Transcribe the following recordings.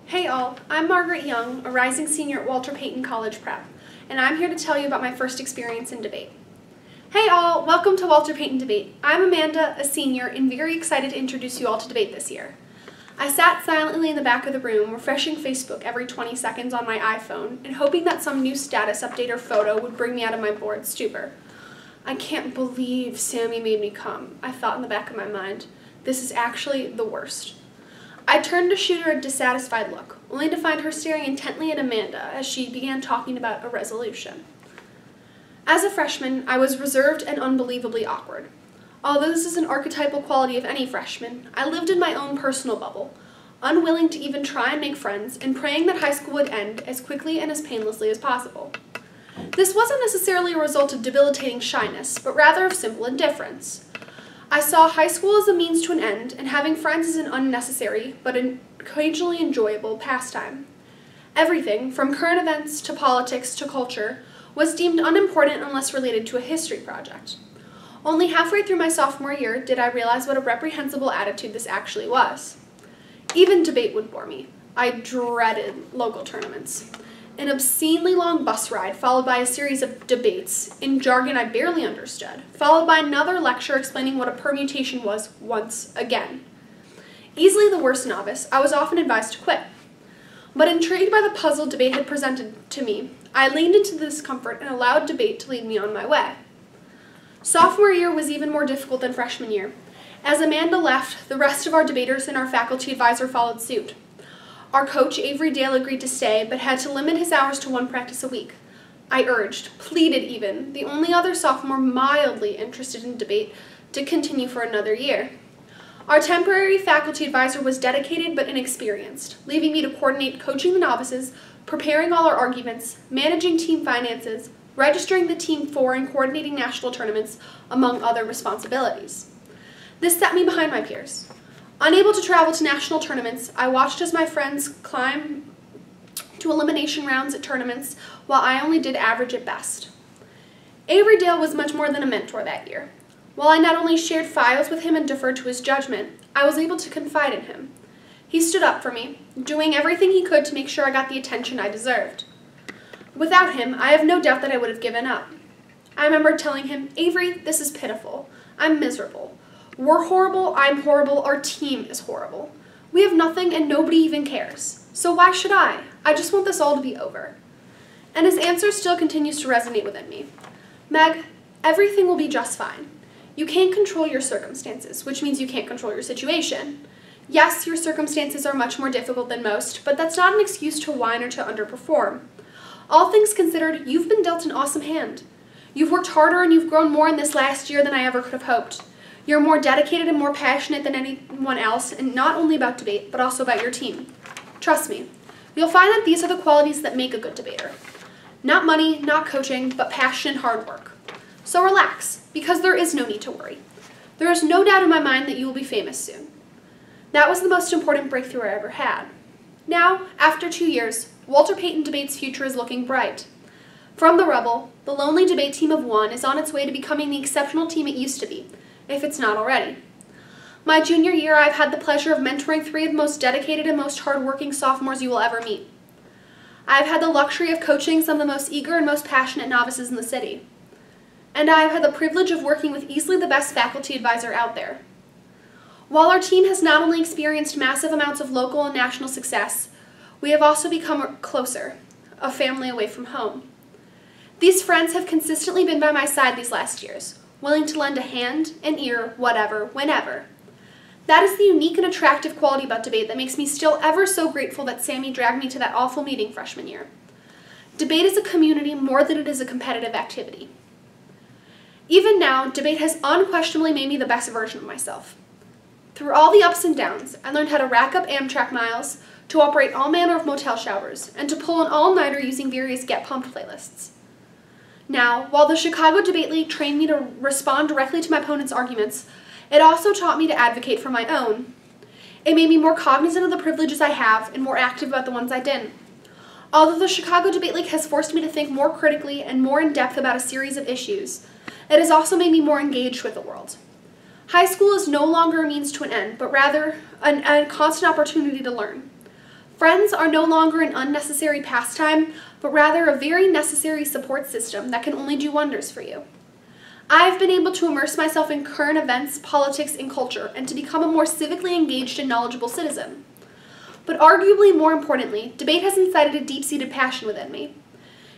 Hey all, I'm Margaret Young, a rising senior at Walter Payton College Prep, and I'm here to tell you about my first experience in debate. Hey all, welcome to Walter Payton Debate. I'm Amanda, a senior, and very excited to introduce you all to debate this year. I sat silently in the back of the room, refreshing Facebook every 20 seconds on my iPhone, and hoping that some new status update or photo would bring me out of my bored stupor. I can't believe Sammy made me come, I thought in the back of my mind. This is actually the worst. I turned to shoot her a dissatisfied look, only to find her staring intently at Amanda as she began talking about a resolution. As a freshman, I was reserved and unbelievably awkward. Although this is an archetypal quality of any freshman, I lived in my own personal bubble, unwilling to even try and make friends and praying that high school would end as quickly and as painlessly as possible. This wasn't necessarily a result of debilitating shyness, but rather of simple indifference. I saw high school as a means to an end, and having friends as an unnecessary, but an occasionally enjoyable pastime. Everything, from current events to politics to culture, was deemed unimportant unless related to a history project. Only halfway through my sophomore year did I realize what a reprehensible attitude this actually was. Even debate would bore me. I dreaded local tournaments. An obscenely long bus ride, followed by a series of debates, in jargon I barely understood, followed by another lecture explaining what a permutation was once again. Easily the worst novice, I was often advised to quit. But intrigued by the puzzle debate had presented to me, I leaned into the discomfort and allowed debate to lead me on my way. Sophomore year was even more difficult than freshman year. As Amanda left, the rest of our debaters and our faculty advisor followed suit. Our coach, Avery Dale, agreed to stay, but had to limit his hours to one practice a week. I urged, pleaded even, the only other sophomore mildly interested in debate, to continue for another year. Our temporary faculty advisor was dedicated but inexperienced, leaving me to coordinate coaching the novices, preparing all our arguments, managing team finances, registering the team for and coordinating national tournaments, among other responsibilities. This set me behind my peers. Unable to travel to national tournaments, I watched as my friends climb to elimination rounds at tournaments, while I only did average at best. Avery Dale was much more than a mentor that year. While I not only shared files with him and deferred to his judgment, I was able to confide in him. He stood up for me, doing everything he could to make sure I got the attention I deserved. Without him, I have no doubt that I would have given up. I remember telling him, Avery, this is pitiful. I'm miserable. We're horrible, I'm horrible, our team is horrible. We have nothing and nobody even cares. So why should I? I just want this all to be over. And his answer still continues to resonate within me. Meg, everything will be just fine. You can't control your circumstances, which means you can't control your situation. Yes, your circumstances are much more difficult than most, but that's not an excuse to whine or to underperform. All things considered, you've been dealt an awesome hand. You've worked harder and you've grown more in this last year than I ever could have hoped. You're more dedicated and more passionate than anyone else, and not only about debate, but also about your team. Trust me, you'll find that these are the qualities that make a good debater. Not money, not coaching, but passion and hard work. So relax, because there is no need to worry. There is no doubt in my mind that you will be famous soon. That was the most important breakthrough I ever had. Now, after 2 years, Walter Payton Debate's future is looking bright. From the rubble, the lonely debate team of one is on its way to becoming the exceptional team it used to be, if it's not already. My junior year, I've had the pleasure of mentoring 3 of the most dedicated and most hardworking sophomores you will ever meet. I've had the luxury of coaching some of the most eager and most passionate novices in the city. And I've had the privilege of working with easily the best faculty advisor out there. While our team has not only experienced massive amounts of local and national success, we have also become closer, a family away from home. These friends have consistently been by my side these last years, willing to lend a hand, an ear, whatever, whenever. That is the unique and attractive quality about debate that makes me still ever so grateful that Sammy dragged me to that awful meeting freshman year. Debate is a community more than it is a competitive activity. Even now, debate has unquestionably made me the best version of myself. Through all the ups and downs, I learned how to rack up Amtrak miles, to operate all manner of motel showers, and to pull an all-nighter using various Get Pumped playlists. Now, while the Chicago Debate League trained me to respond directly to my opponent's arguments, it also taught me to advocate for my own. It made me more cognizant of the privileges I have and more active about the ones I didn't. Although the Chicago Debate League has forced me to think more critically and more in depth about a series of issues, it has also made me more engaged with the world. High school is no longer a means to an end, but rather a constant opportunity to learn. Friends are no longer an unnecessary pastime, but rather a very necessary support system that can only do wonders for you. I've been able to immerse myself in current events, politics, and culture, and to become a more civically engaged and knowledgeable citizen. But arguably more importantly, debate has incited a deep-seated passion within me.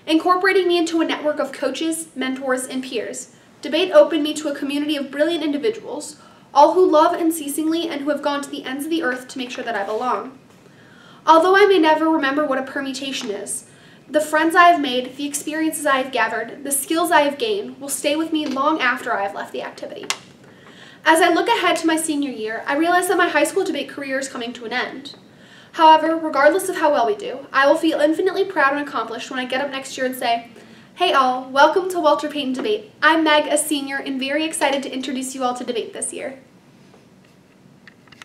Incorporating me into a network of coaches, mentors, and peers, debate opened me to a community of brilliant individuals, all who love unceasingly and who have gone to the ends of the earth to make sure that I belong. Although I may never remember what a permutation is, the friends I have made, the experiences I have gathered, the skills I have gained will stay with me long after I have left the activity. As I look ahead to my senior year, I realize that my high school debate career is coming to an end. However, regardless of how well we do, I will feel infinitely proud and accomplished when I get up next year and say, "Hey all, welcome to Walter Payton Debate. I'm Meg, a senior, and very excited to introduce you all to debate this year."